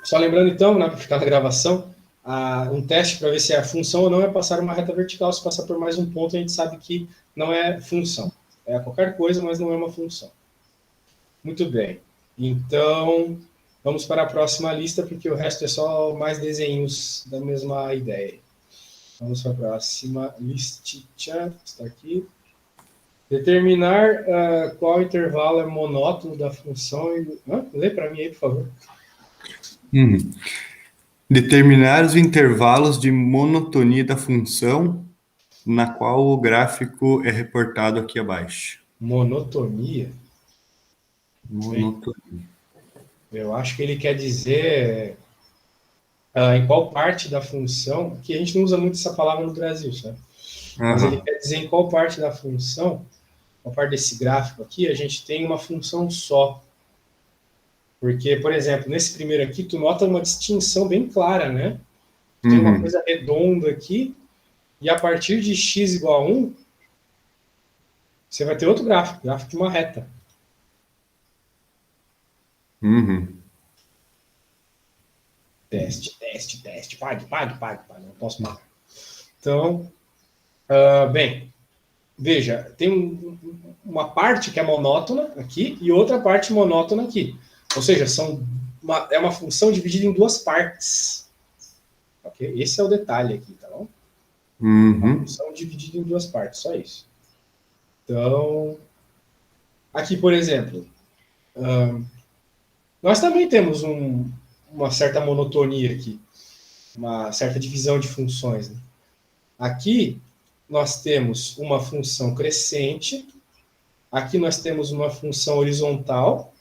Só lembrando, então, para ficar na gravação, um teste para ver se é função ou não é passar uma reta vertical. Se passar por mais um ponto, a gente sabe que não é função. É qualquer coisa, mas não é uma função. Muito bem. Então, vamos para a próxima lista, porque o resto é só mais desenhos da mesma ideia. Vamos para a próxima listinha. Está aqui. Determinar qual intervalo é monótono da função. Lê para mim aí, por favor. Determinar os intervalos de monotonia da função na qual o gráfico é reportado aqui abaixo. Monotonia? Monotonia. Eu acho que ele quer dizer em qual parte da função, que a gente não usa muito essa palavra no Brasil, sabe? Mas ele quer dizer em qual parte da função, qual parte desse gráfico aqui, a gente tem uma função só. Porque, por exemplo, nesse primeiro aqui, tu nota uma distinção bem clara, né? Tem uma coisa redonda aqui, e a partir de x igual a 1, você vai ter outro gráfico de uma reta. Teste. Pague. Não posso marcar. Então, bem, veja, tem uma parte que é monótona aqui e outra parte monótona aqui. Ou seja, é uma função dividida em duas partes. Ok? Esse é o detalhe aqui, tá bom? Uma função dividida em duas partes, só isso. Então, aqui, por exemplo, nós também temos uma certa monotonia aqui, uma certa divisão de funções. Né? Aqui, nós temos uma função crescente, aqui nós temos uma função horizontal,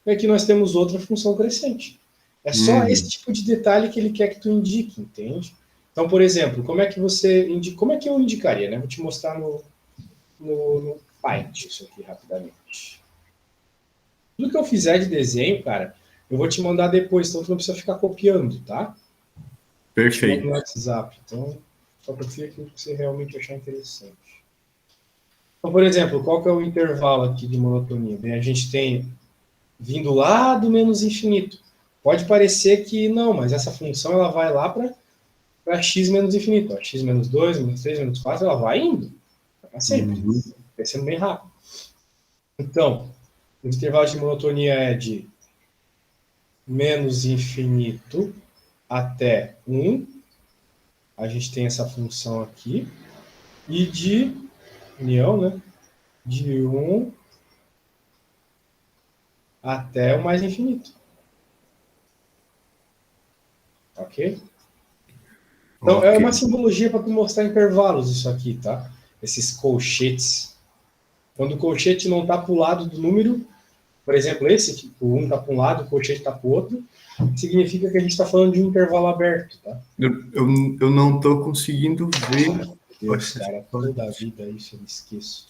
e aqui nós temos outra função crescente. É só esse tipo de detalhe que ele quer que tu indique, entende? Então, por exemplo, como é que eu indicaria, né? Vou te mostrar no Paint isso aqui rapidamente. Tudo que eu fizer de desenho, cara, eu vou te mandar depois, então tu não precisa ficar copiando, tá? Perfeito. No WhatsApp, então, só para ver aquilo que você realmente achar interessante. Então, por exemplo, qual que é o intervalo aqui de monotonia? Bem, a gente tem vindo lá do menos infinito. Pode parecer que não, mas essa função ela vai lá para x menos infinito. Ó, x menos 2, menos 3, menos 4, ela vai indo. Para sempre. Crescendo bem rápido. Então, o intervalo de monotonia é de menos infinito até 1. A gente tem essa função aqui. E de união, né? De 1 até o mais infinito. Ok? Então, é uma simbologia para mostrar intervalos isso aqui, tá? Esses colchetes. Quando o colchete não está para o lado do número, por exemplo, esse, o 1 está para um lado, o colchete está para o outro, significa que a gente está falando de um intervalo aberto, tá? Eu não estou conseguindo ver. Deus, cara, toda a vida isso eu me esqueço.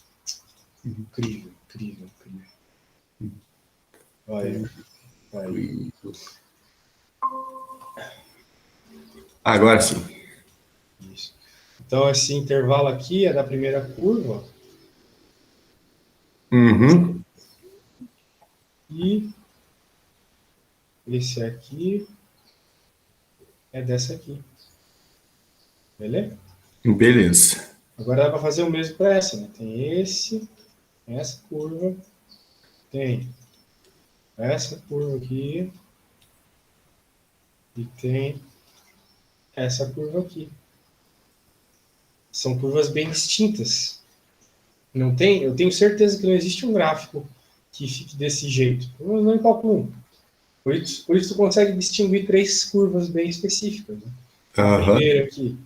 Incrível. Olha. Agora sim. Isso. Então, esse intervalo aqui é da primeira curva. E esse aqui é dessa aqui. Beleza? Beleza. Agora dá para fazer o mesmo para essa, né? Tem essa curva, tem essa curva aqui e tem essa curva aqui. São curvas bem distintas. Eu tenho certeza que não existe um gráfico que fique desse jeito. Pelo menos não em cálculo 1. Por isso tu consegue distinguir 3 curvas bem específicas. Né? A primeira aqui,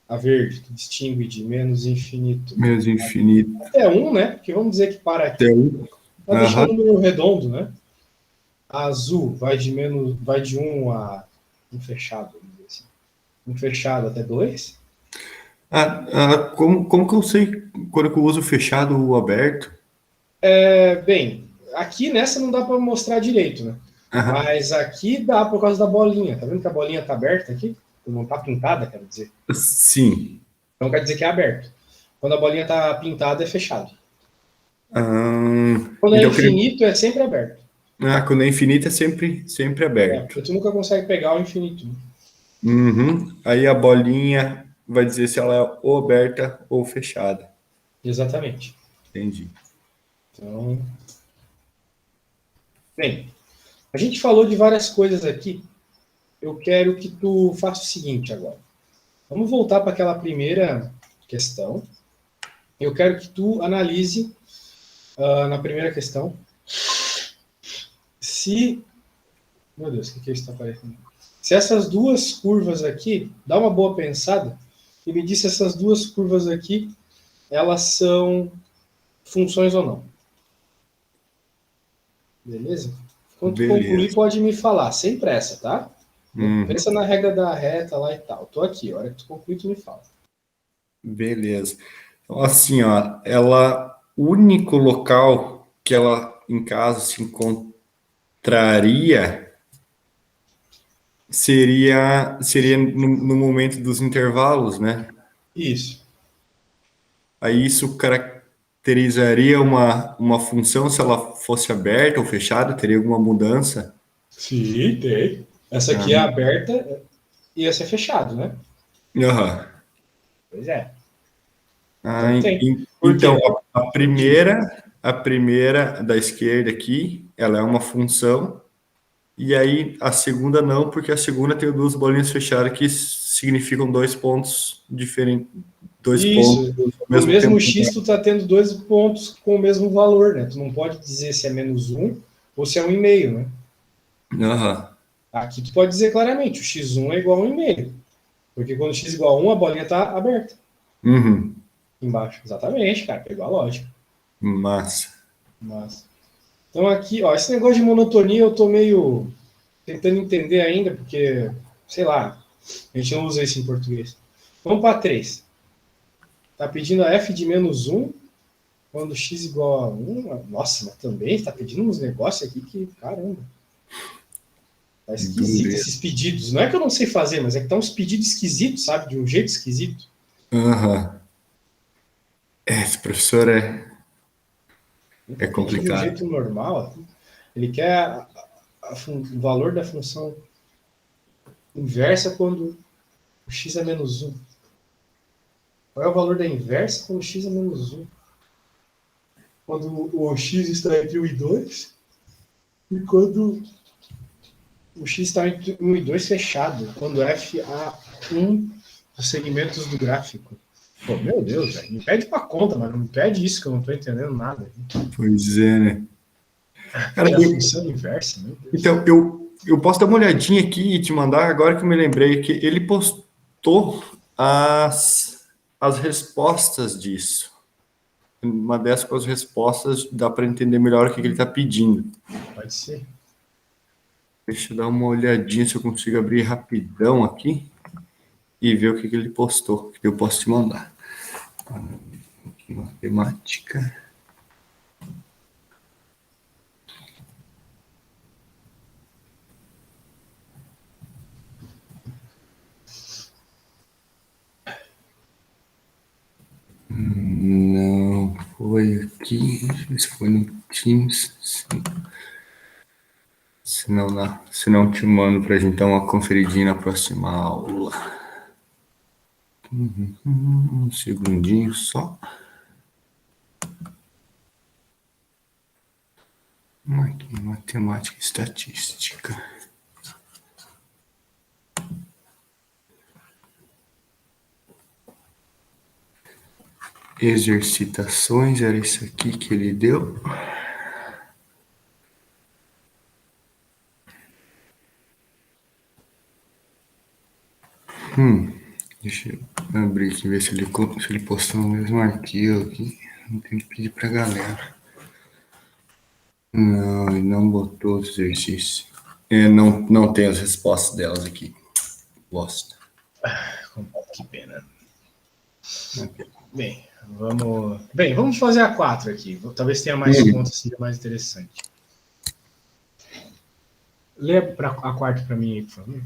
a verde, tu distingue de menos infinito. Até 1, né? Porque vamos dizer que para aqui. Vai deixar um número redondo, né? A azul vai de 1 a um fechado, vamos dizer assim. Um fechado até 2. Como que eu sei quando eu uso fechado ou aberto? Bem, aqui nessa não dá para mostrar direito, né? Mas aqui dá por causa da bolinha. Tá vendo que a bolinha está aberta aqui? Não está pintada, quero dizer. Sim. Então quer dizer que é aberto. Quando a bolinha está pintada, é fechado. Quando é infinito, é sempre aberto. Ah, quando é infinito é sempre aberto. Porque tu nunca consegue pegar o infinito. Né? Uhum. Aí a bolinha vai dizer se ela é ou aberta ou fechada. Exatamente. Entendi. Então, bem, a gente falou de várias coisas aqui. Eu quero que tu faça o seguinte agora. Vamos voltar para aquela primeira questão. Eu quero que tu analise na primeira questão se... Meu Deus, o que é isso que está aparecendo? Se essas duas curvas aqui, dá uma boa pensada e me diz se essas duas curvas aqui, elas são funções ou não. Beleza? Quando tu concluir, Beleza. pode me falar, sem pressa, tá? Não Uhum. pensa na regra da reta lá e tal. Tô aqui, a hora que tu concluir, tu me fala. Beleza. Então, assim, ó, o único local que ela, em caso, se encontraria seria no momento dos intervalos, né? Isso. Aí isso caracterizaria uma função se ela fosse aberta ou fechada, teria alguma mudança? Sim, tem. Essa aqui é Ah, aberta e essa é fechado, né? aham. Pois é. Ah, Então tem. Por então, quê? a primeira da esquerda aqui, ela é uma função, e aí a segunda não, porque a segunda tem duas bolinhas fechadas que significam dois pontos diferentes, dois pontos Isso. ao No mesmo mesmo tempo. x, tu tá tendo dois pontos com o mesmo valor, né? Tu não pode dizer se é menos um ou se é um e meio, né? Aham. Aqui tu pode dizer claramente, o x1 é igual a 1,5. Porque quando x é igual a 1, a bolinha está aberta. Uhum. Embaixo. Exatamente, cara. Pegou a lógica. Massa. Mas... Então aqui, ó, esse negócio de monotonia eu tô meio tentando entender ainda, porque, sei lá, a gente não usa isso em português. Vamos para 3. Tá pedindo a f de menos 1 quando x igual a 1. Nossa, mas também está pedindo uns negócios aqui que, caramba. Tá esquisito Beleza. esses pedidos. Não é que eu não sei fazer, mas é que tá uns pedidos esquisitos, sabe? De um jeito esquisito. Aham. Esse professor Não é tá pedindo de um complicado. jeito normal. Ele quer o valor da função inversa quando o x é menos 1. Qual é o valor da inversa quando o x é menos 1? Quando o x está entre 1 e 2 e quando o x está entre 1 e 2 fechado, quando f há um dos segmentos do gráfico. Pô, meu Deus, velho, me pede pra conta, mas não me pede isso que eu não tô entendendo nada. Pois é, né? Cara, É a função inversa, meu Deus. então, eu posso dar uma olhadinha aqui e te mandar, agora que eu me lembrei, que ele postou as respostas disso. Uma dessas com as respostas dá para entender melhor o que ele está pedindo. Pode ser. Deixa eu dar uma olhadinha se eu consigo abrir rapidão aqui e ver o que ele postou, que eu posso te mandar. Matemática. Não foi aqui, isso foi no Teams. Se não te mando para a gente dar uma conferidinha na próxima aula. Um segundinho só. Aqui, matemática e estatística. Exercitações, era isso aqui que ele deu. Deixa eu abrir aqui, ver se ele postou no mesmo arquivo aqui. Não tem que pedir pra galera. Não, ele não botou os exercícios. Não tem as respostas delas aqui. Bosta. Que pena. Bem, vamos fazer a 4 aqui. Talvez tenha mais contas, seja mais interessante. Lê a quarta para mim aí, por favor.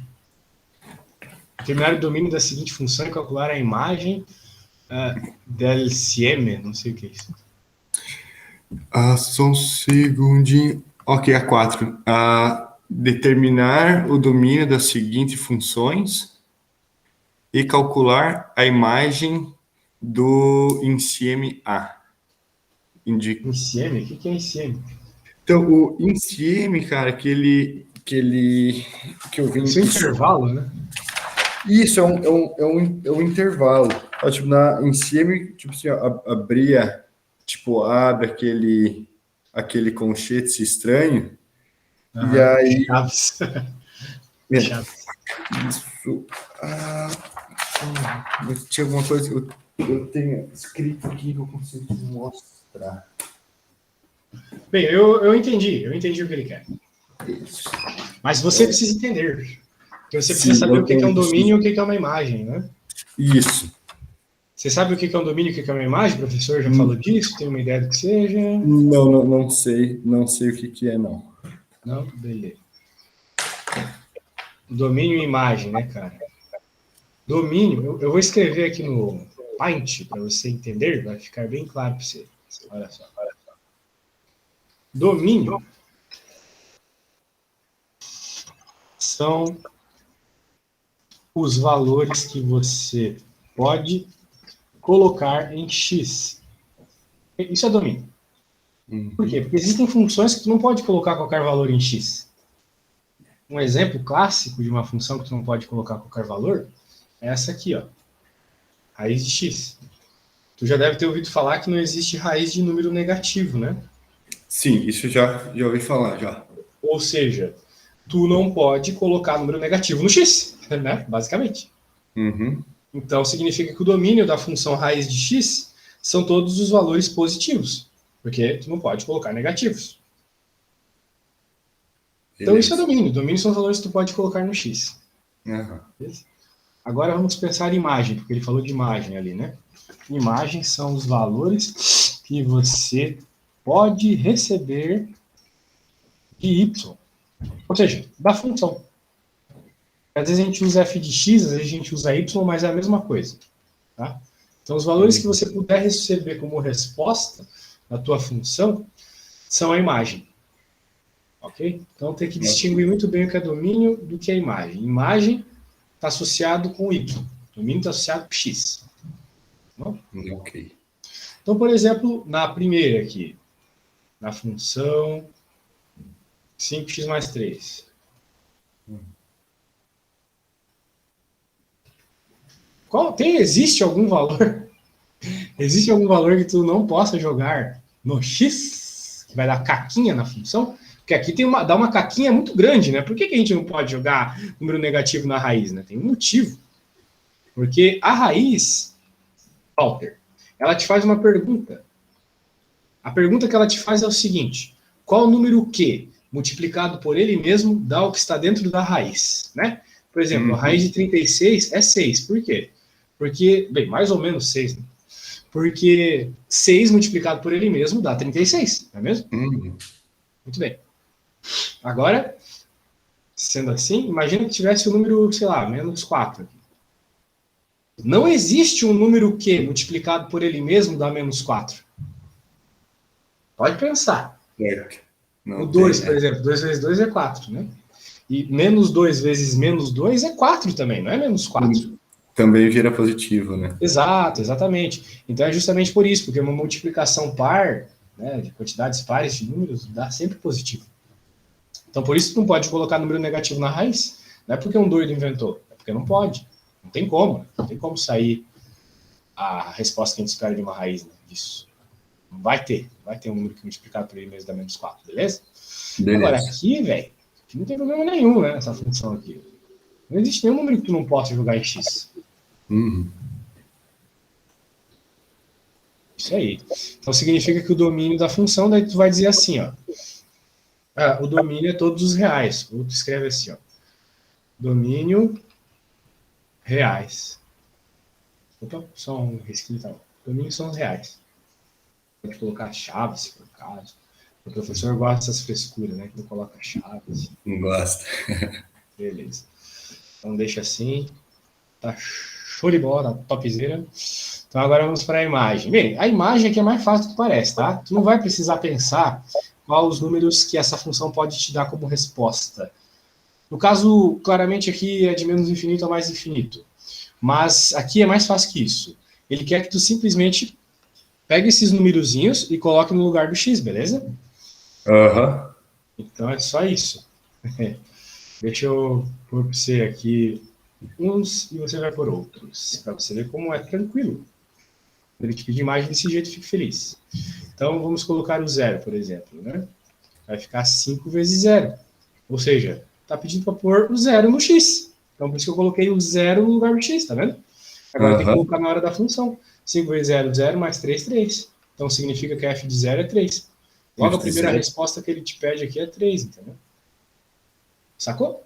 Determinar o domínio da seguinte função e calcular a imagem del CM, não sei o que é isso. Só um segundinho. Ok, a 4. Determinar o domínio das seguintes funções e calcular a imagem do INSIEM A. INSIEM? O que é INSIEM? Então, o INSIEM, cara, que eu vim... Isso é intervalo, né? Isso, é um intervalo. Tipo, em INSIEM, tipo assim, ó, abria, tipo, abre aquele colchete estranho, e Aham. aí... Chaves. é, Chaves. Isso. Ah, tinha alguma coisa que eu tenho escrito aqui que eu consigo te mostrar. Bem, eu entendi o que ele quer. Isso. Mas você precisa entender. Porque você precisa Sim, saber o que é um domínio preciso. e o que é uma imagem, né? Isso. Você sabe o que é um domínio e o que é uma imagem? O professor já falou disso? Tem uma ideia do que seja? Não sei, não sei o que é, não. Não? Beleza. Domínio e imagem, né, cara? Domínio, eu vou escrever aqui no Paint para você entender, vai ficar bem claro para você. Olha só. Domínio são os valores que você pode colocar em X. Isso é domínio. Por quê? Porque existem funções que tu não pode colocar qualquer valor em X. Um exemplo clássico de uma função que tu não pode colocar qualquer valor é essa aqui, ó. Raiz de X. Tu já deve ter ouvido falar que não existe raiz de número negativo, né? Sim, isso já ouvi falar, já. Ou seja, tu não pode colocar número negativo no X, né? Basicamente. Uhum. Então, significa que o domínio da função raiz de X são todos os valores positivos, porque tu não pode colocar negativos. Então, isso é Beleza. domínio. Domínio são os valores que tu pode colocar no X. Uhum. Agora vamos pensar em imagem, porque ele falou de imagem ali, né? Imagem são os valores que você pode receber de y, ou seja, da função. Às vezes a gente usa f de x, às vezes a gente usa y, mas é a mesma coisa. Tá? Então, os valores que você puder receber como resposta da tua função são a imagem. Ok? Então, tem que distinguir muito bem o que é domínio do que é imagem. Imagem está associado com y. Domínio está associado com x. Não? Ok. Então, por exemplo, na primeira aqui, na função 5x mais 3. Existe algum valor? Existe algum valor que tu não possa jogar no x? Que vai dar caquinha na função? Porque aqui dá uma caquinha muito grande, né? Por que a gente não pode jogar número negativo na raiz? Né? Tem um motivo. Porque a raiz, Walter, ela te faz uma pergunta. A pergunta que ela te faz é o seguinte: qual o número Q multiplicado por ele mesmo dá o que está dentro da raiz, né? Por exemplo, a raiz de 36 é 6. Por quê? Porque, bem, mais ou menos 6, né? Porque 6 multiplicado por ele mesmo dá 36, não é mesmo? Muito bem. Agora, sendo assim, imagina que tivesse o número, sei lá, menos 4. Não existe um número Q multiplicado por ele mesmo dá menos 4. Pode pensar. Certo. Não O 2, tem, por exemplo, 2 vezes 2 é 4, né? E menos 2 vezes menos 2 é 4 também, não é menos 4. Também vira positivo, né? Exato, exatamente. Então é justamente por isso, porque uma multiplicação par, né, de quantidades pares de números, dá sempre positivo. Então por isso que não pode colocar número negativo na raiz. Não é porque um doido inventou, é porque não pode. Não tem como. Não tem como sair a resposta que a gente espera de uma raiz, né, disso. Não vai ter. Vai ter um número que multiplicado por ele mesmo dá menos 4, beleza? Agora aqui, velho, não tem problema nenhum, né, essa função aqui. Não existe nenhum número que tu não possa jogar em x. Isso aí. Então significa que o domínio da função, daí tu vai dizer assim, ó. O domínio é todos os reais. Ou tu escreve assim, ó. Domínio reais. Opa, só um risquinho, tá? Domínio são os reais. Pode colocar chaves, se for caso. O professor gosta dessas frescuras, né? Que não coloca chaves. Não gosta. Beleza. Então deixa assim. Tá show de bola, tá topzera. Então agora vamos para a imagem. Bem, a imagem aqui é mais fácil do que parece, tá? Tu não vai precisar pensar qual os números que essa função pode te dar como resposta. No caso, claramente aqui é de menos infinito a mais infinito. Mas aqui é mais fácil que isso. Ele quer que tu simplesmente pegue esses numerozinhos e coloque no lugar do x, beleza? Aham. Então é só isso. Deixa eu pôr para você aqui uns e você vai por outros, para você ver como é tranquilo. Quando ele te pedir imagem desse jeito, fique feliz. Então vamos colocar o zero, por exemplo, né? Vai ficar 5 vezes zero. Ou seja, está pedindo para pôr o zero no x. Então por isso que eu coloquei o zero no lugar do x, tá vendo? Agora tem que Aham. colocar na hora da função. 5 vezes 0, 0, mais 3, 3. Então significa que f de 0 é 3. Logo a primeira Zero. resposta que ele te pede aqui é 3, entendeu? Sacou?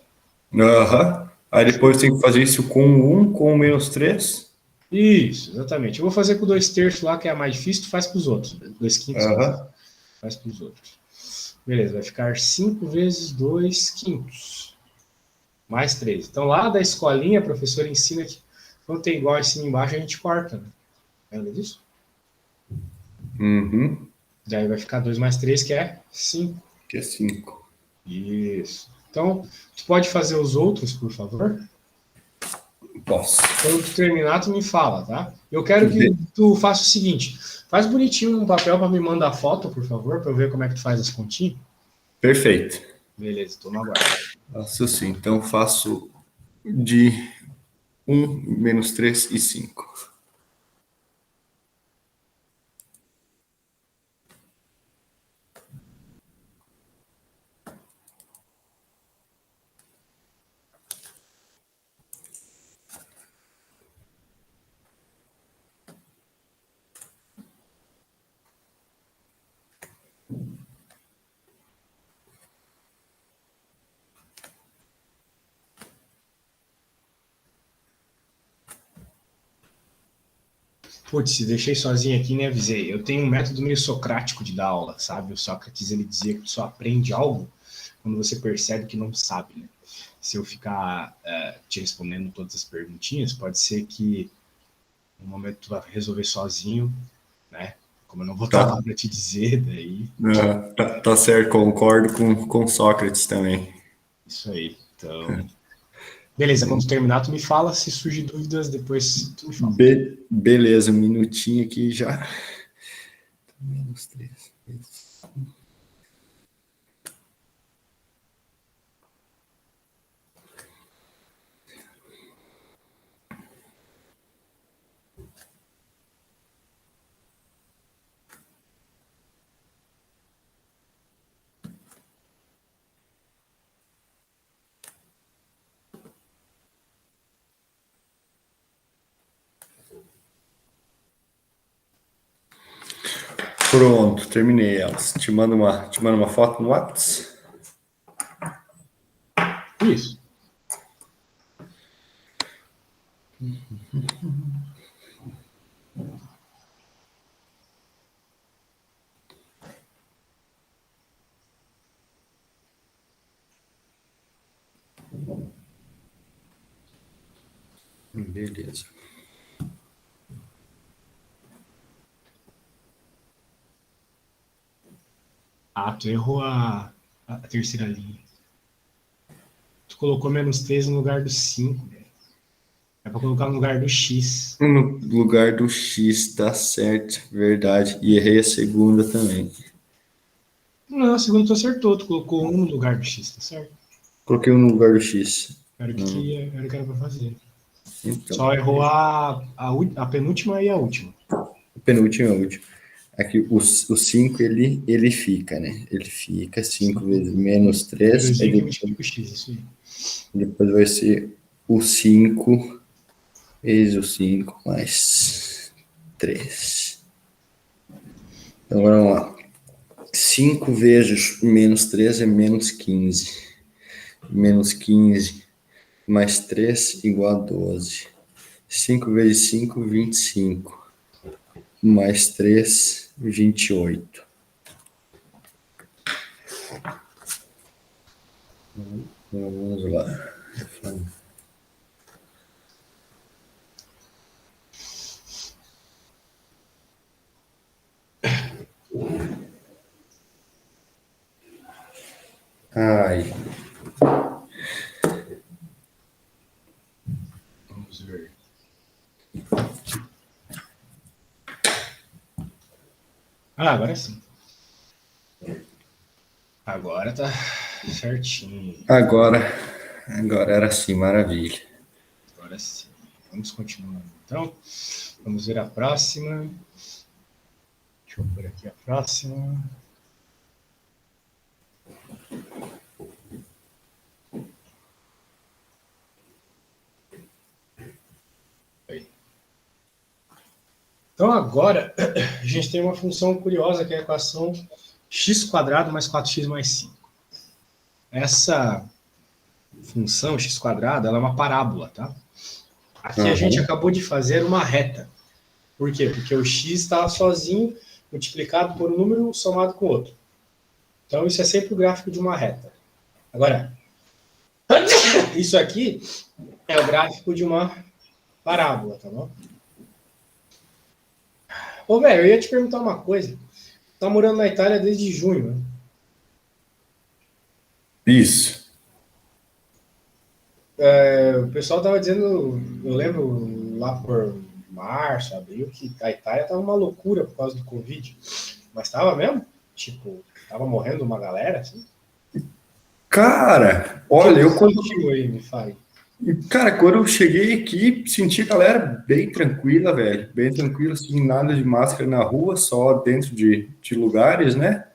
Aham. Aí depois tem que fazer isso com o 1, com o menos 3. Isso, exatamente. Eu vou fazer com 2 terços lá, que é a mais difícil, tu faz para os outros. 2 quintos, quer dizer. Aham. Faz para os outros. Beleza, vai ficar 5 vezes 2 quintos. Mais 3. Então lá da escolinha, a professora ensina que quando tem igual assim embaixo, a gente corta. Né? Lembra disso? Uhum. Daí vai ficar 2 mais 3, que é 5. Que é 5. Isso. Então, tu pode fazer os outros, por favor? Posso. Quando tu terminar, tu me fala, tá? Eu quero que tu faça o seguinte: faz bonitinho um papel para me mandar foto, por favor, para eu ver como é que tu faz as continhas. Perfeito. Beleza, tô no aguardo. Faço assim. Então faço de 1, menos 3 e 5. Putz, deixei sozinho aqui e nem avisei. Eu tenho um método meio socrático de dar aula, sabe? O Sócrates, ele dizia que tu só aprende algo quando você percebe que não sabe, né? Se eu ficar te respondendo todas as perguntinhas, pode ser que no momento tu vai resolver sozinho, né? Como eu não vou estar Tá, lá para te dizer, daí tá certo, concordo com Sócrates também. isso aí. Então, beleza, quando terminar, tu me fala. Se surgir dúvidas, depois tu me fala. Beleza, um minutinho aqui já. Menos 3. Pronto, terminei elas. Te mando uma foto no WhatsApp. Isso. Beleza. Ah, tu errou a terceira linha. Tu colocou menos 3 no lugar do 5, velho. É pra colocar no lugar do X. No lugar do X, tá certo, verdade. E errei a segunda também. Não, a segunda tu acertou. Tu colocou um no lugar do X, tá certo? Coloquei um no lugar do X. Era o que, era o que era pra fazer. Então, Só errou a penúltima e a última. o penúltimo é o último. Aqui, o 5 ele fica, né? Ele fica 5 5. vezes menos 3. Aí Númerozinho que multiplica o X, isso aí. depois vai ser o 5 vezes o 5 mais 3. Então, vamos lá. 5 vezes menos 3 é menos 15. Menos 15 mais 3 igual a 12. 5 vezes 5, 25. Mais 3, 28. Vamos lá. ver. Agora sim. Agora tá certinho. Agora era assim, maravilha. Agora sim. Vamos continuar. Então, vamos ver a próxima. Deixa eu pôr aqui a próxima. Aí. Então, agora, a gente tem uma função curiosa, que é a equação x² mais 4x mais 5. Essa função x², ela é uma parábola, tá? Aqui a gente acabou de fazer uma reta. Por quê? Porque o x está sozinho, multiplicado por um número somado com outro. Então, isso é sempre o gráfico de uma reta. Agora, isso aqui é o gráfico de uma parábola, tá bom? Ô, velho, eu ia te perguntar uma coisa. Tá morando na Itália desde junho, né? Isso. O pessoal tava dizendo, eu lembro lá por março, abril, que a Itália tava uma loucura por causa do Covid. Mas tava mesmo? Tipo, tava morrendo uma galera, assim? Cara, olha, eu quando... aí, me fale. Cara, quando eu cheguei aqui, senti a galera bem tranquila, velho. Bem tranquila, assim, nada de máscara na rua, só dentro de lugares, né?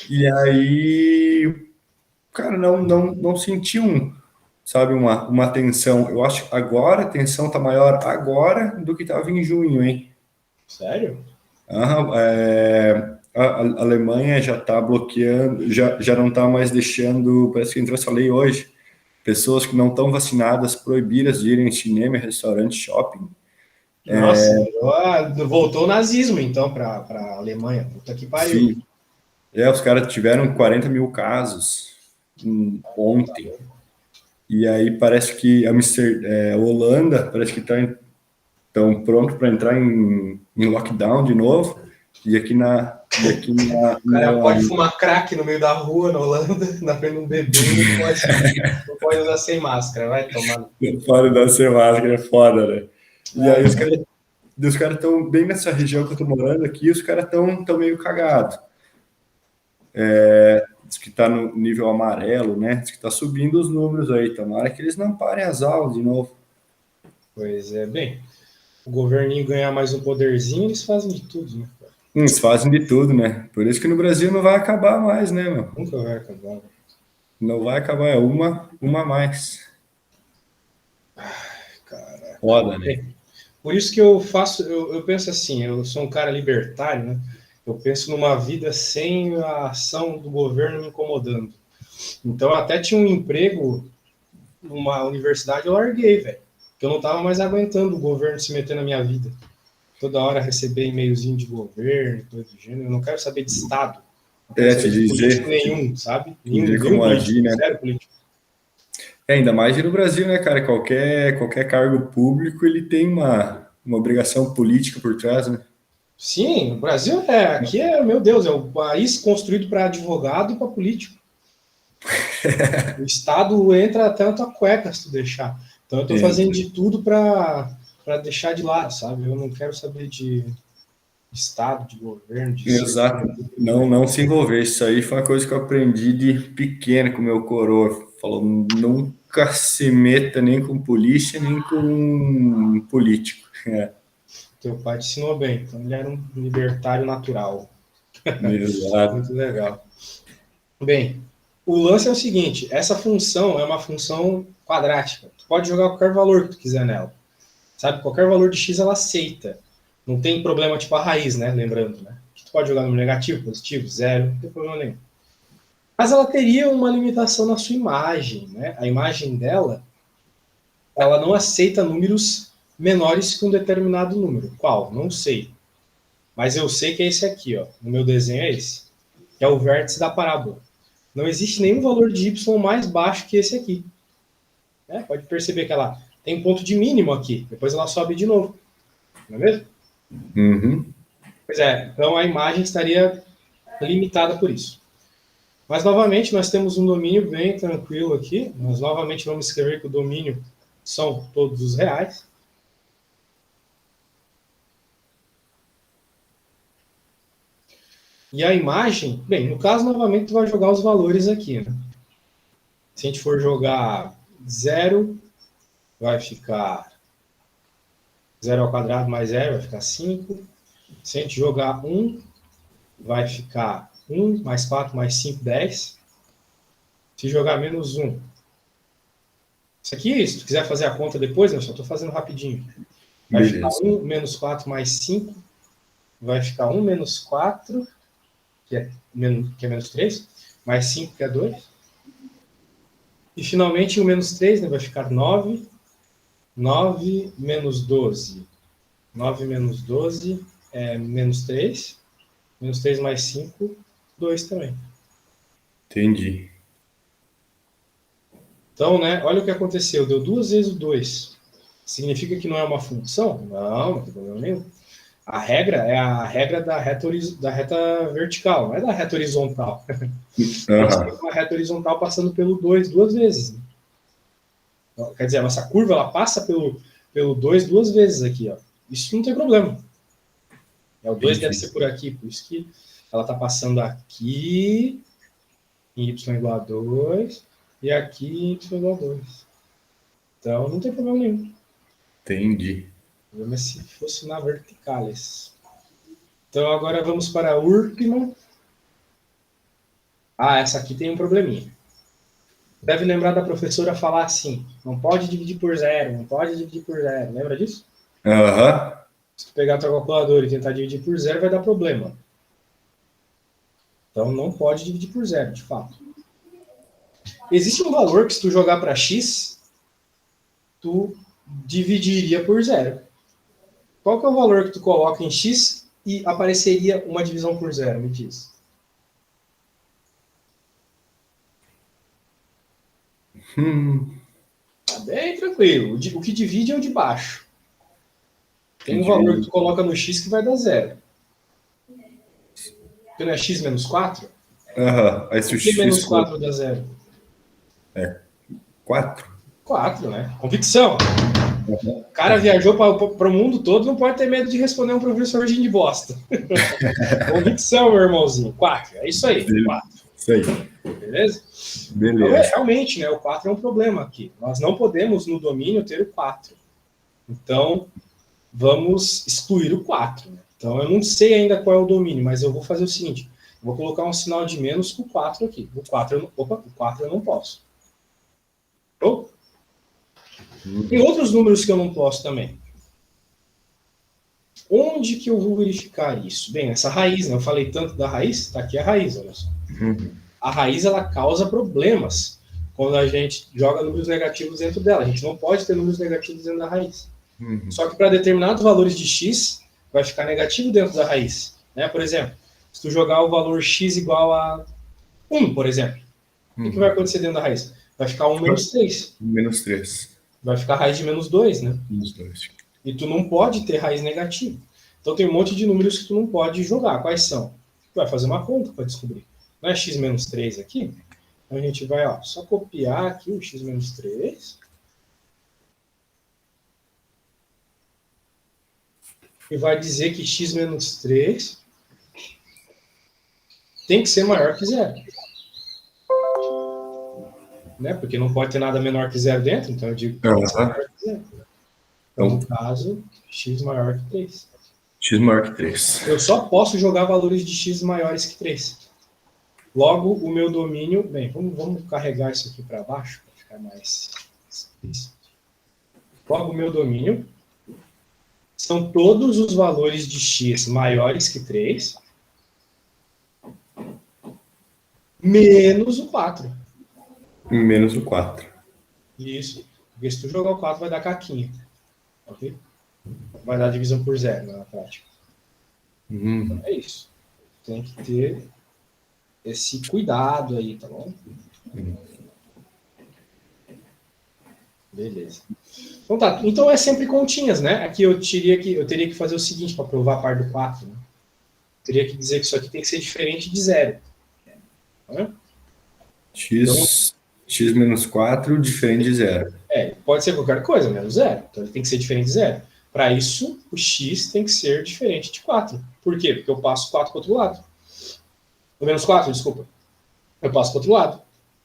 E aí, cara, não senti sabe, uma tensão. Eu acho que agora a tensão tá maior agora do que tava em junho, hein? Sério? A Alemanha já está bloqueando, já não está mais deixando, parece que entrou essa lei hoje, pessoas que não estão vacinadas proibidas de irem em cinema, restaurante, shopping. Nossa, voltou o nazismo, então, para a Alemanha. Puta que pariu. Sim. Os caras tiveram 40 mil casos ontem. E aí parece que a Holanda parece que estão pronto para entrar em lockdown de novo. E aqui O cara pode fumar crack no meio da rua, na Holanda, na frente de um bebê, não pode usar sem máscara, vai tomar. Não pode dar sem máscara, é foda, né? E aí os caras estão bem nessa região que eu tô morando aqui, os caras estão meio cagados. Diz que tá no nível amarelo, né? Diz que tá subindo os números aí. Tomara que eles não parem as aulas de novo. Pois é, bem, o governinho ganhar mais um poderzinho, eles fazem de tudo, né? Eles fazem de tudo, né? Por isso que no Brasil não vai acabar mais, né, meu? Nunca vai acabar. Não vai acabar, é uma a mais. Cara. Foda, né? Por isso que eu penso assim, eu sou um cara libertário, né? Eu penso numa vida sem a ação do governo me incomodando. Então, eu até tinha um emprego numa universidade, eu larguei, velho. Porque eu não tava mais aguentando o governo se meter na minha vida. Toda hora receber e-mailzinho de governo, coisa do gênero. Eu não quero saber de Estado. Não quero saber de político nenhum, sabe? Nenhum como agir, né? Zero político. Ainda mais no Brasil, né, cara? Qualquer cargo público, ele tem uma obrigação política por trás, né? Sim, o Brasil aqui meu Deus, é o país construído para advogado e para político. O Estado entra até na tua cueca se tu deixar. Então eu estou fazendo de tudo para deixar de lado, sabe? Eu não quero saber de Estado, de governo, de Exato. Não se envolver. Isso aí foi uma coisa que eu aprendi de pequeno com o meu coroa. Falou, nunca se meta nem com polícia, nem com político. Teu pai te ensinou bem, então ele era um libertário natural. Exato. Muito legal. Bem, o lance é o seguinte, essa função é uma função quadrática. Tu pode jogar qualquer valor que tu quiser nela. Sabe, qualquer valor de x ela aceita. Não tem problema tipo a raiz, né? Lembrando, né? Que tu pode jogar no negativo, positivo, zero, não tem problema nenhum. Mas ela teria uma limitação na sua imagem, né? A imagem dela, ela não aceita números menores que um determinado número. Qual? Não sei. Mas eu sei que é esse aqui, ó. No meu desenho é esse. Que é o vértice da parábola. Não existe nenhum valor de y mais baixo que esse aqui. Pode perceber que ela tem um ponto de mínimo aqui. Depois ela sobe de novo. Não é mesmo? Uhum. Pois é. Então a imagem estaria limitada por isso. Mas novamente nós temos um domínio bem tranquilo aqui. Nós novamente vamos escrever que o domínio são todos os reais. E a imagem, bem, no caso, novamente, tu vai jogar os valores aqui, né? Se a gente for jogar 0, vai ficar 0 ao quadrado mais 0, vai ficar 5. Se a gente jogar 1, vai ficar 1 mais 4 mais 5, 10. Se jogar menos 1, isso aqui é isso. Se tu quiser fazer a conta depois, eu só estou fazendo rapidinho. Vai ficar Beleza. 1 menos 4 mais 5, vai ficar 1 menos 4, que é menos 3, mais 5, que é 2. E finalmente 1 menos 3, né, vai ficar 9. 9 menos 12. 9 menos 12 é menos 3. Menos 3 mais 5, 2 também. Entendi. Então, né, olha o que aconteceu. Deu 2 vezes o 2. Significa que não é uma função? Não, não tem problema nenhum. A regra é a regra da reta vertical, não é da reta horizontal. A gente tem uma reta horizontal passando pelo 2 duas vezes. Né? Então, quer dizer, a nossa curva ela passa pelo 2 duas vezes aqui. Ó. Isso não tem problema. O 2 deve ser por aqui, por isso que ela está passando aqui em y igual a 2 e aqui em y igual a 2. Então, não tem problema nenhum. Entendi. O problema é se fosse na verticales. Então, agora vamos para a última. Ah, essa aqui tem um probleminha. Deve lembrar da professora falar assim, não pode dividir por 0, não pode dividir por 0. Lembra disso? Se tu pegar a tua calculadora e tentar dividir por 0, vai dar problema. Então, não pode dividir por 0, de fato. Existe um valor que, se tu jogar para x, tu dividiria por 0. Qual que é o valor que tu coloca em x e apareceria uma divisão por 0? Me diz. Tá bem tranquilo. O que divide é o de baixo. Tem um valor que tu coloca no x que vai dar 0. Porque não é x menos 4? Aí se o que x menos 4 dá 0? É 4. 4, né? Convicção. O cara viajou para o mundo todo, não pode ter medo de responder um professorzinho de bosta. Convicção, meu irmãozinho. 4. É isso aí. 4. Isso aí. Beleza? Beleza. Então, realmente, né, o 4 é um problema aqui. Nós não podemos, no domínio, ter o 4. Então, vamos excluir o 4. Né? Então, eu não sei ainda qual é o domínio, mas eu vou fazer o seguinte. Eu vou colocar um sinal de menos com o 4 aqui. O 4 eu não posso. Oh? Tem outros números que eu não posso também. Onde que eu vou verificar isso? Bem, essa raiz, né? Eu falei tanto da raiz, está aqui a raiz, olha só. A raiz, ela causa problemas quando a gente joga números negativos dentro dela. A gente não pode ter números negativos dentro da raiz. Só que para determinados valores de x, vai ficar negativo dentro da raiz. Né? Por exemplo, se tu jogar o valor x igual a 1, por exemplo, o que vai acontecer dentro da raiz? Vai ficar 1 menos 3. Menos 3. Vai ficar a raiz de menos 2, né? Menos 2. E tu não pode ter raiz negativa. Então tem um monte de números que tu não pode jogar. Quais são? Tu vai fazer uma conta para descobrir. Não é x menos 3 aqui? Então a gente vai só copiar aqui o x menos 3. E vai dizer que x menos 3 tem que ser maior que 0. Né? Porque não pode ter nada menor que 0 dentro, então eu digo que tem que ser maior que 0. Então, no caso, x maior que 3. X maior que 3. Eu só posso jogar valores de x maiores que 3. Logo, o meu domínio... Bem, vamos carregar isso aqui para baixo, para ficar mais explícito. Logo, o meu domínio são todos os valores de x maiores que 3, menos o 4. Menos o 4. Isso. Porque se tu jogar o 4, vai dar caquinha. Ok? Vai dar divisão por 0 na prática. Então, é isso. Tem que ter esse cuidado aí, tá bom? Beleza. Então tá. Então é sempre continhas, né? Aqui eu teria que fazer o seguinte para provar a parte do 4. Né? Eu teria que dizer que isso aqui tem que ser diferente de 0. Né? X menos 4 diferente de 0. Pode ser qualquer coisa, menos 0. Então ele tem que ser diferente de 0. Para isso, o x tem que ser diferente de 4. Por quê? Porque eu passo 4 para o outro lado. No menos 4, desculpa. Eu passo para o outro lado.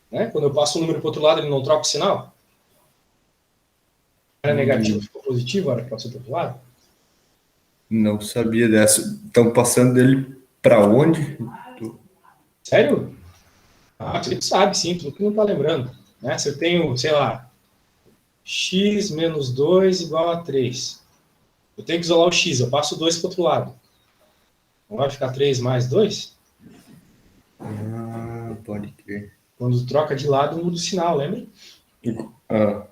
Né? Quando eu passo o número para o outro lado, ele não troca o sinal? Era negativo, ficou positivo a hora que passou para o outro lado? Não sabia dessa. Estão passando dele para onde? Sério? Ah, você sabe, sim, tudo que não está lembrando. Né? Se eu tenho, sei lá, x menos 2 igual a 3. Eu tenho que isolar o x, eu passo 2 para o outro lado. Não vai ficar 3 mais 2? Ah, pode crer. Quando troca de lado, muda o sinal, lembra? Ah,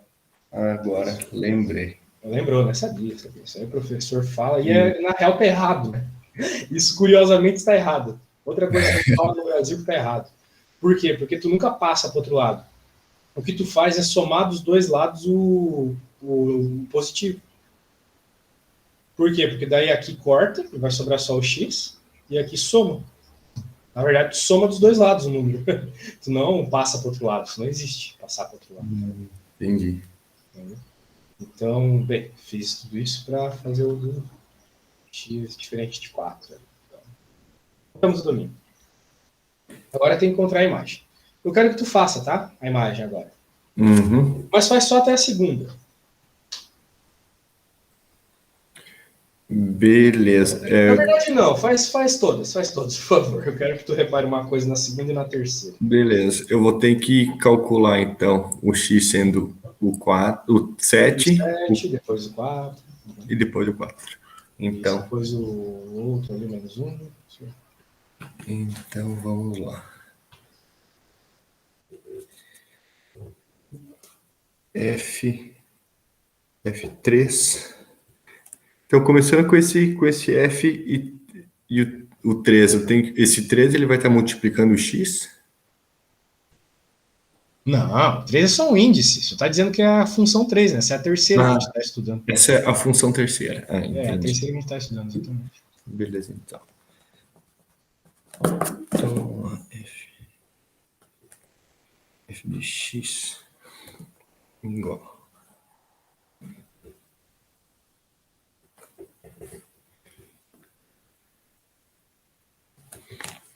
agora lembrei. Lembrou, né? Sabia, sabia. Isso aí o professor fala e, na real, tá errado. Né? Isso, curiosamente, está errado. Outra coisa que a gente fala no Brasil que está errado. Por quê? Porque tu nunca passa para o outro lado. O que tu faz é somar dos dois lados o positivo. Por quê? Porque daí aqui corta, e vai sobrar só o x, e aqui soma. Na verdade, tu soma dos dois lados o número. Tu não passa para o outro lado. Isso não existe, passar para o outro lado. Entendi. Então, bem, fiz tudo isso para fazer o do x diferente de 4. Então, voltamos ao domínio. Agora tem que encontrar a imagem. Eu quero que tu faça, tá? A imagem agora. Uhum. Mas faz só até a segunda. Beleza. Na verdade, não. Faz todas, por favor. Eu quero que tu repare uma coisa na segunda e na terceira. Beleza. Eu vou ter que calcular, então, o x sendo o 4, o O 7 7, depois o 4. e depois o 4. Isso, Então, depois o outro ali, menos 1. então vamos lá. F3. Então, começando com esse F e o 3, esse 3 ele vai estar multiplicando o x? Não, 3 é só um índice. Você está dizendo que é a função 3, né? Essa é a terceira que a Ah, gente está estudando. essa é a função terceira. Ah, É, a entendi. terceira que a gente está estudando, exatamente. Beleza, então. Então, F de x igual.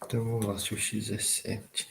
Então, vamos lá, se o x é 7.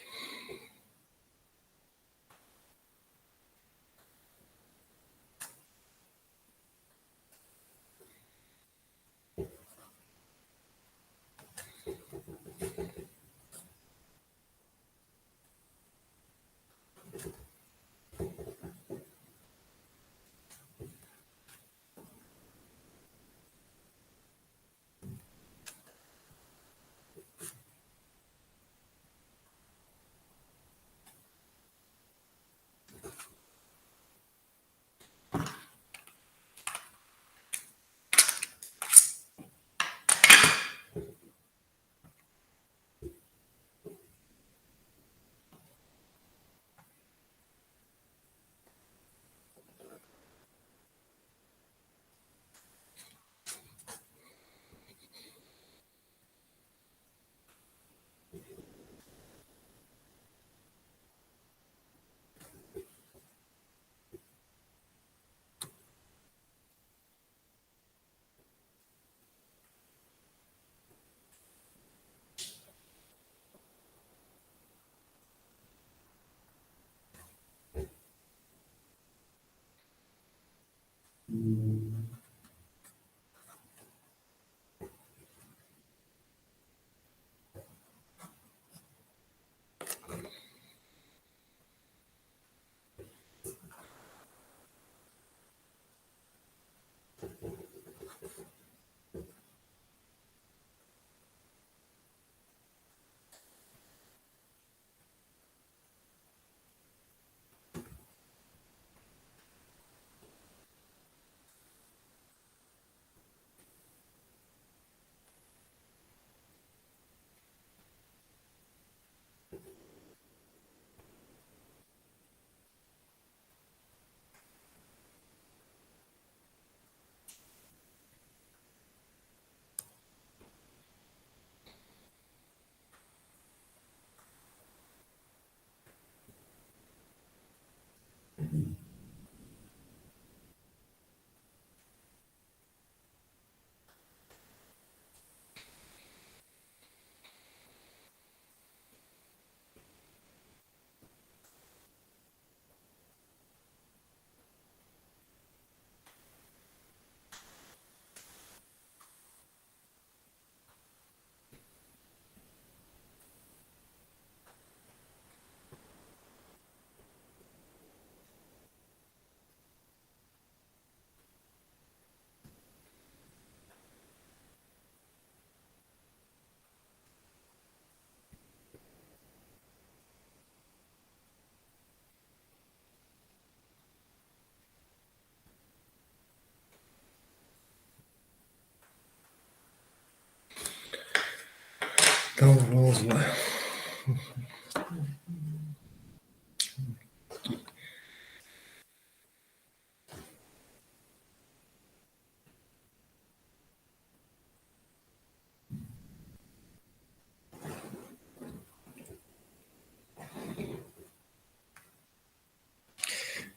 Então, vamos lá.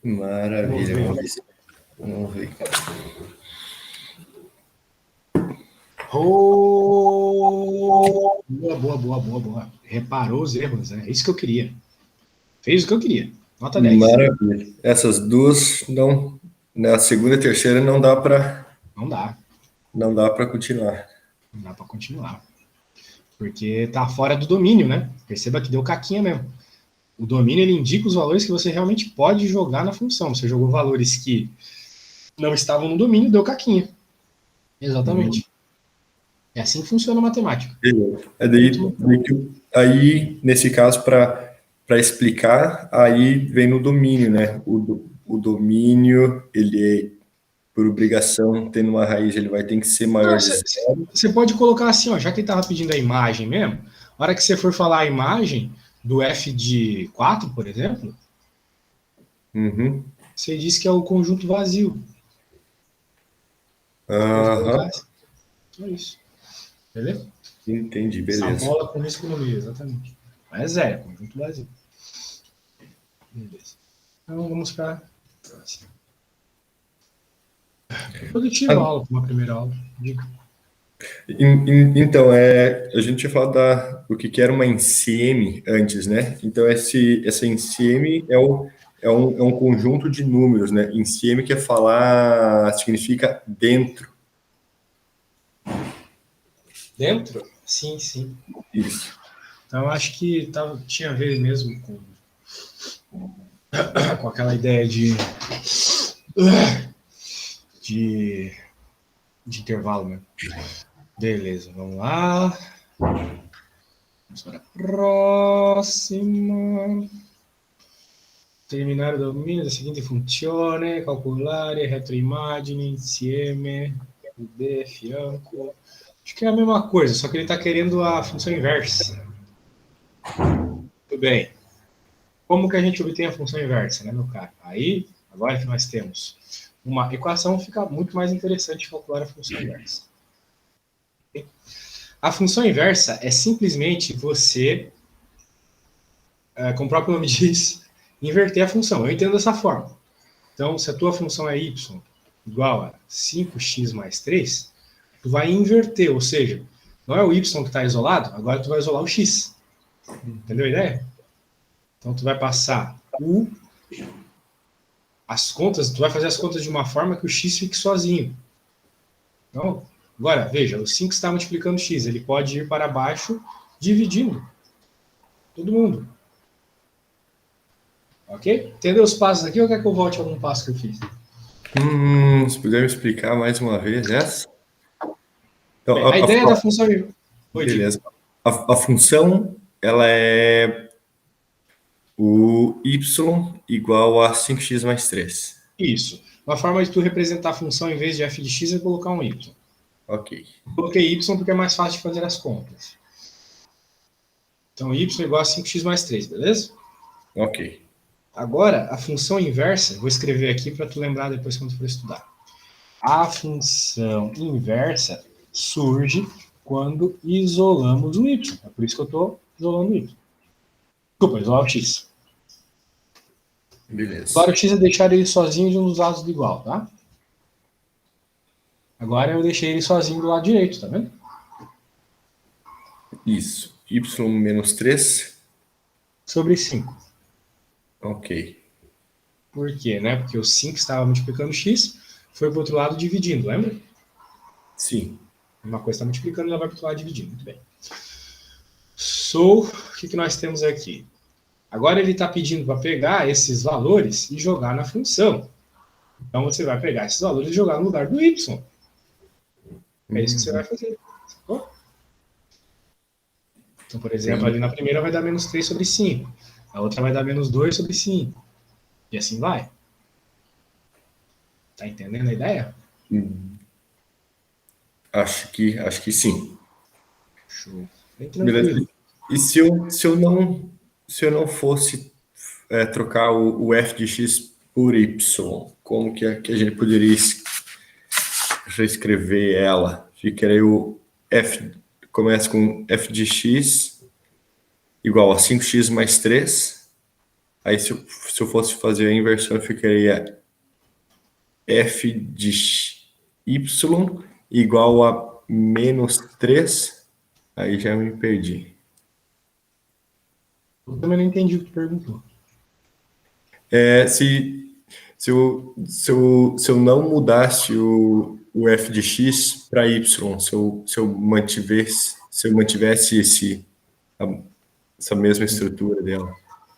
Maravilha, vamos ver. Oh, boa, boa, boa, boa, boa. Reparou os erros, né? É isso que eu queria. Fez o que eu queria. Nota 10. Maravilha. Essas duas não, na segunda e terceira Não dá. não dá para continuar. Não dá para continuar. Porque tá fora do domínio, né? Perceba que deu caquinha mesmo. O domínio ele indica os valores que você realmente pode jogar na função. Você jogou valores que não estavam no domínio, deu caquinha. Exatamente. É assim que funciona a matemática. Beleza. Muito. Aí, nesse caso, para explicar, aí vem no domínio, né? O domínio, ele é, por obrigação, tendo uma raiz, ele vai ter que ser maior Não, de zero. você pode colocar assim, ó, já que ele estava pedindo a imagem mesmo, a hora que você for falar a imagem do f de 4, por exemplo, Uhum. você diz que é o conjunto vazio. Pode colocar Aham. assim. Só isso. Beleza? Entendi, Essa beleza. bola com risco no meio, exatamente. Mas é, conjunto vazio. Beleza. Então vamos para a próxima. Depois eu tiro a Ah, aula, uma primeira aula. Digo. Então, a gente tinha falado do que era uma NCM antes, né? Então, essa NCM é um conjunto de números, né? NCM quer falar, significa dentro. Dentro? Sim, sim. Isso. Então acho que tinha a ver mesmo com aquela ideia de, de intervalo, né? Beleza, vamos lá. Vamos para a próxima. Terminar o domínio da seguinte funzione, calcolare, retroimagine, insieme, UD, fianco. Acho que é a mesma coisa, só que ele está querendo a função inversa. Tudo bem. Como que a gente obtém a função inversa, né, meu cara? Aí, agora que nós temos uma equação, fica muito mais interessante calcular a função inversa. A função inversa é simplesmente você, como o próprio nome diz, inverter a função. Eu entendo dessa forma. Então, se a tua função é y igual a 5x mais 3, tu vai inverter, ou seja, não é o y que está isolado, agora tu vai isolar o x. Entendeu a ideia? Então, tu vai passar as contas, tu vai fazer as contas de uma forma que o x fique sozinho. Então, agora, veja, o 5 está multiplicando x, ele pode ir para baixo dividindo todo mundo. Ok? Entendeu os passos aqui ou quer que eu volte a algum passo que eu fiz? Se puder me explicar mais uma vez essa. Então, Bem, a ideia da função... Oi, diga. beleza. A função, ela é o y igual a 5x mais 3. Isso. Uma forma de tu representar a função em vez de f de x é colocar um y. Ok. Coloquei y porque é mais fácil de fazer as contas. Então, y igual a 5x mais 3, beleza? Ok. Agora, a função inversa, vou escrever aqui para tu lembrar depois quando for estudar. A função inversa surge quando isolamos o y. É por isso que eu estou isolando o y. Desculpa, isolar o x. Beleza. Agora o x é deixar ele sozinho de um dos lados do igual, tá? Agora eu deixei ele sozinho do lado direito, tá vendo? Isso. Y menos 3. Sobre 5. Ok. Por quê? Né? Porque o 5 estava multiplicando x, foi para o outro lado dividindo, lembra? Sim. Uma coisa está multiplicando, ela vai para o outro lado dividindo. Muito bem. O que nós temos aqui? Agora ele está pedindo para pegar esses valores e jogar na função. Então você vai pegar esses valores e jogar no lugar do y. É isso que você vai fazer. Sacou? Então, por exemplo, ali na primeira vai dar menos 3 sobre 5. A outra vai dar menos 2 sobre 5. E assim vai. Tá entendendo a ideia? Acho que sim. Show. Bem Beleza. tranquilo. E se eu não fosse trocar o f de x por y, como que a gente poderia reescrever ela? Ficaria o f, começa com f de x igual a 5x mais 3. Aí se eu fosse fazer a inversão, ficaria f de y igual a menos 3. Aí já me perdi. Eu também não entendi o que tu perguntou. Se eu não mudasse o f de x para y, se eu mantivesse essa mesma estrutura dela.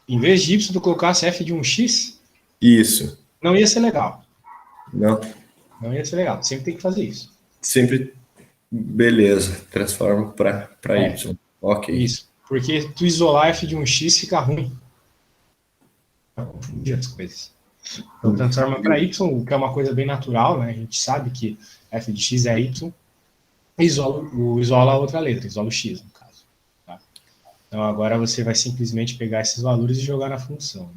Em vez de y, tu colocasse f de um x, Isso, não ia ser legal. não? Não ia ser legal. Sempre tem que fazer isso. Sempre, beleza, transforma para É, y. Ok. isso. Porque tu isolar f de um x fica ruim. Vai confundir as coisas. Então transforma para y, o que é uma coisa bem natural, né? A gente sabe que f de x é y, isola a outra letra, isola o x, no caso. Tá? Então agora você vai simplesmente pegar esses valores e jogar na função.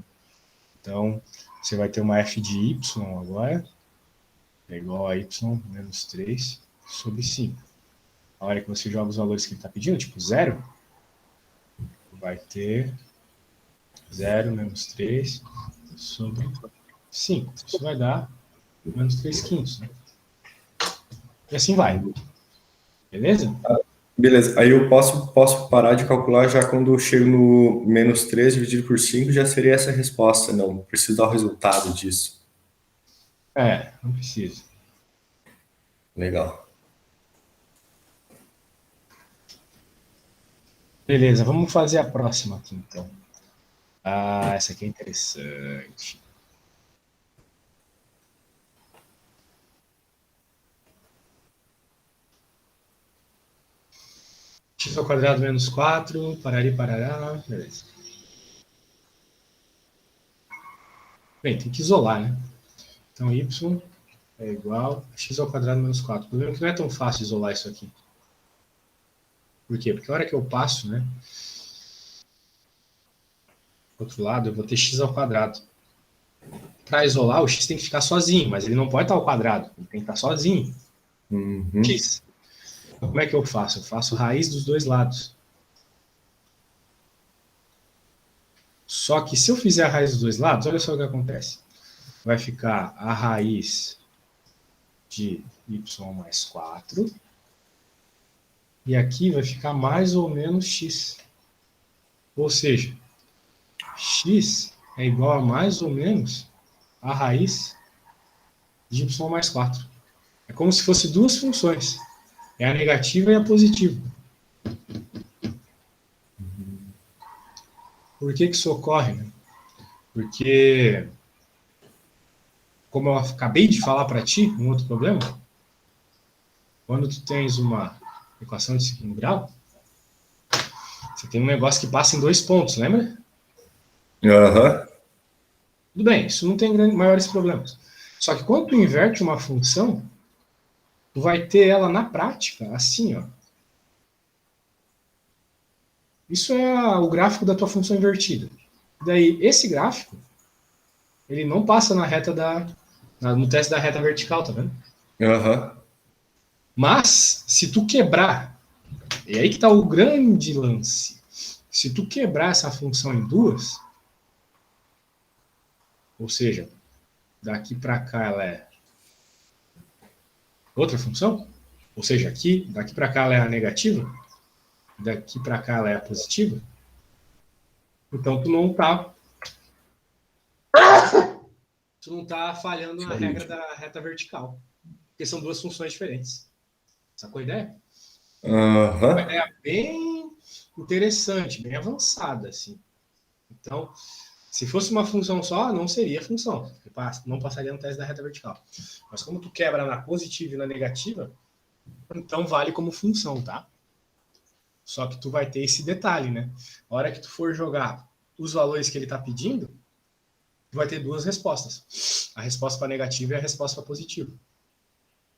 Então você vai ter uma f de y agora, é igual a y menos 3 sobre 5. A hora que você joga os valores que ele está pedindo, tipo 0, vai ter 0 menos 3 sobre 5. Isso vai dar menos 3 quintos. Né? E assim vai. Beleza? Beleza, aí eu posso parar de calcular já quando eu chego no menos 3 dividido por 5, já seria essa a resposta, não preciso dar o resultado disso. Não precisa. Legal. Beleza, vamos fazer a próxima aqui então. Essa aqui é interessante. X ao quadrado menos 4, parari, parará, beleza. Bem, tem que isolar, né? Então, y é igual a x ao quadrado menos 4. O problema é que não é tão fácil isolar isso aqui. Por quê? Porque a hora que eu passo, né? Do outro lado, eu vou ter x ao quadrado. Para isolar, o x tem que ficar sozinho, mas ele não pode estar ao quadrado. Ele tem que estar sozinho. Uhum. X. Então, como é que eu faço? Eu faço raiz dos dois lados. Só que se eu fizer a raiz dos dois lados, olha só o que acontece. Vai ficar a raiz de y mais 4. E aqui vai ficar mais ou menos x. Ou seja, x é igual a mais ou menos a raiz de y mais 4. É como se fosse duas funções. É a negativa e a positiva. Por que isso ocorre? Né? Porque, como eu acabei de falar para ti, um outro problema, quando tu tens uma equação de segundo grau, você tem um negócio que passa em 2 pontos, lembra? Aham. Tudo bem, isso não tem maiores problemas. Só que quando tu inverte uma função, tu vai ter ela na prática, assim, ó. Isso é o gráfico da tua função invertida. Daí, esse gráfico, ele não passa na reta no teste da reta vertical, tá vendo? Aham. Mas, se tu quebrar, e aí que tá o grande lance, se tu quebrar essa função em duas, ou seja, daqui para cá ela é outra função, ou seja, daqui para cá ela é a negativa, daqui para cá ela é a positiva, então tu não tá falhando na regra da reta vertical, porque são duas funções diferentes. Sacou a ideia? Aham. Uma ideia bem interessante, bem avançada, assim. Então, se fosse uma função só, não seria função, não passaria no teste da reta vertical. Mas como tu quebra na positiva e na negativa, então vale como função, tá? Só que tu vai ter esse detalhe, né? A hora que tu for jogar os valores que ele está pedindo, tu vai ter duas respostas. A resposta para negativa e a resposta para positiva.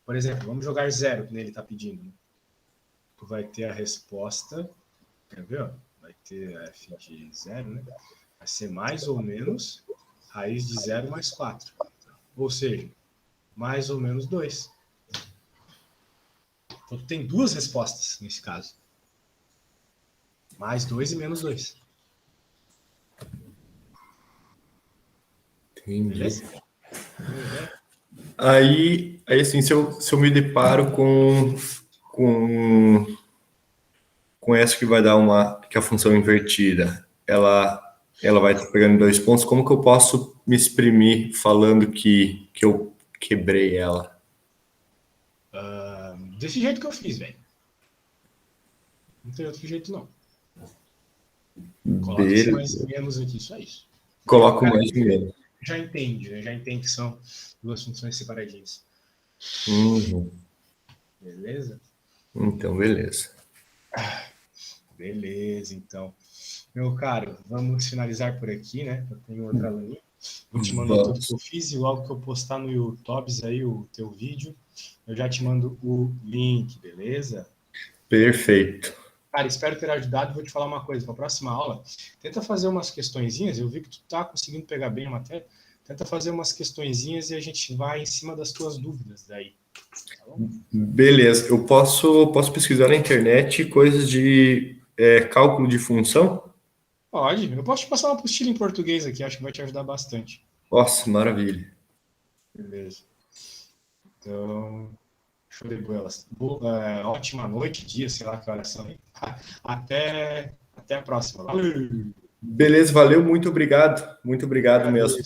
Por exemplo, vamos jogar 0, que ele está pedindo. Né? Tu vai ter a resposta Quer ver? Ó? Vai ter f de 0, né? Vai ser mais ou menos raiz de 0 mais 4. Ou seja, mais ou menos 2. Então, tu tem duas respostas nesse caso. Mais 2 e menos 2. Entendi. Beleza? Aí assim, se eu me deparo com essa que vai dar que a função invertida, ela vai estar pegando 2 pontos, como que eu posso me exprimir falando que eu quebrei ela? Desse jeito que eu fiz, velho. Não tem outro jeito, não. Coloca esse mais e menos aqui, só isso. Coloco mais e menos. Já entende, né? Já entende que são duas funções separadinhas. Uhum. Beleza? Então, beleza. Beleza, então. Meu caro, vamos finalizar por aqui, né? Eu tenho outra aluninha. Vou te mandar tudo que eu fiz e logo que eu postar no YouTube aí o teu vídeo, eu já te mando o link, beleza? Perfeito. Cara, espero ter ajudado. Vou te falar uma coisa. Para a próxima aula, tenta fazer umas questõezinhas. Eu vi que tu tá conseguindo pegar bem a matéria. Tenta fazer umas questõezinhas e a gente vai em cima das tuas dúvidas daí. Tá bom? Beleza. Eu posso pesquisar na internet coisas de cálculo de função? Pode. Eu posso te passar uma apostila em português aqui. Acho que vai te ajudar bastante. Nossa, maravilha. Beleza. Então, show de bola. Ótima noite, dia, sei lá que horas são. Até a próxima. Valeu! Beleza, valeu, muito obrigado. Muito obrigado mesmo.